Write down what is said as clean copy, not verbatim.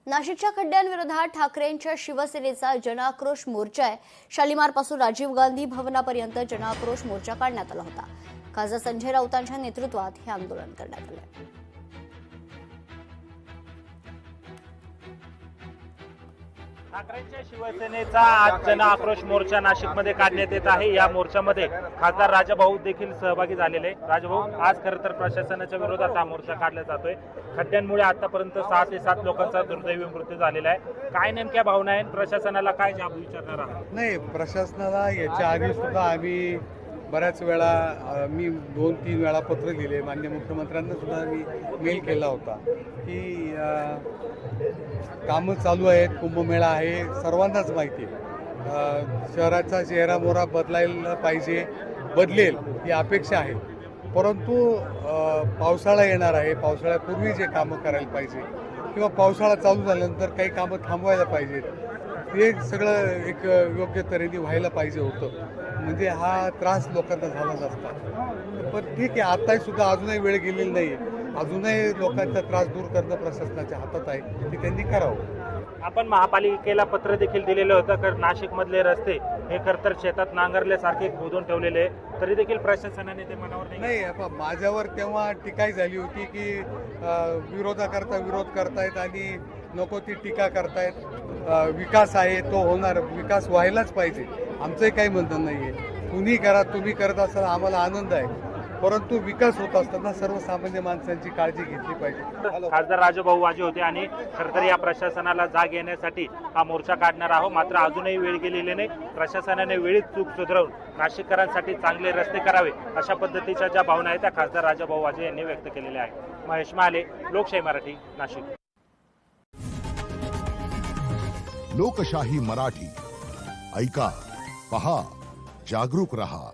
नाशिकच्या खड्ड्यांविरोधात ठाकरेंच्या शिवसेनेचा जनआक्रोश मोर्चा आहे। शालिमारपासून राजीव गांधी भवनापर्यंत जनआक्रोश मोर्चा काढण्यात आला होता। खासदार संजय राऊतांच्या नेतृत्वात हे आंदोलन करण्यात आले। ठाकरेंच्या शिवसेनेचा आज जनआक्रोश मोर्चा नाशिकमध्ये काढण्यात येत आहे। या मोर्चामध्ये खासदार राजाभाऊ देखील सहभागी झालेले। राजाभाऊ, आज खरं तर प्रशासनाच्या विरोधात हा मोर्चा काढला जातोय। खड्ड्यांमुळे आतापर्यंत 6 ते 7 लोकांचा दुर्दैवी मृत्यू झालेला आहे। काय नेमक्या भावना आहेत? प्रशासनाला काय जाब विचारणार आहात? नाही, प्रशासनाला याच्या आधी सुद्धा आम्ही बऱ्याच वेळा मी 2-3 वेळा पत्र लिहिले, माननीय मुख्यमंत्र्यांना सुद्धा मी मेल केला होता की कामं चालू आहेत, कुंभमेळा आहे, सर्वांनाच माहिती आहे। शहराचा चेहरा मोहरा बदलायला पाहिजे, बदलेल ही अपेक्षा आहे। परंतु पावसाळा येणार आहे, पावसाळ्यापूर्वी जे कामं करायला पाहिजे किंवा पावसाळा चालू झाल्यानंतर काही कामं थांबवायला पाहिजेत, ते सगळं एक योग्य तऱ्हेने व्हायला पाहिजे होतं, म्हणजे हा त्रास लोकांना झाला नसता। पण ठीक आहे, आताही सुद्धा अजूनही वेळ गेलेली नाही, अजूनही लोकांचा त्रास दूर करणं प्रशासनाच्या हातात आहे, ते त्यांनी करावं। आपण महापालिकेला पत्र देखील दिलेलं होतं की नाशिकमधले रस्ते हे खरं तर शेतात नांगरल्यासारखे खोदून ठेवलेले, तरी देखील प्रशासनाने ते मनावर नाही। माझ्यावर तेव्हा टीकाही झाली होती की विरोधाकरता विरोध करतायत आणि नको ती टीका करतायत। विकास आहे तो होणार, विकास व्हायलाच पाहिजे, आमचंही काही म्हणणं नाहीये। कुणी करा, तुम्ही करत असाल आम्हाला आनंद आहे, परंतु विकास होत असताना सर्वसामान्य माणसांची काळजी घेतली पाहिजे। खासदार राजाभाऊ वाजे होते आणि खरं तर या प्रशासनाला जाग येण्यासाठी हा मोर्चा काढणार आहोत। मात्र अजूनही वेळ गेलेली नाही। प्रशासनाने वेळीच चूक सुधारवून नाशिककरांसाठी चांगले रस्ते करावे अशा पद्धतीच्या ज्या भावना आहेत त्या खासदार राजाभाऊ वाजे यांनी व्यक्त केलेल्या आहेत। महेश महाले, लोकशाही मराठी, नाशिक। लोकशाही मराठी ऐका, पहा, जागरूक रहा।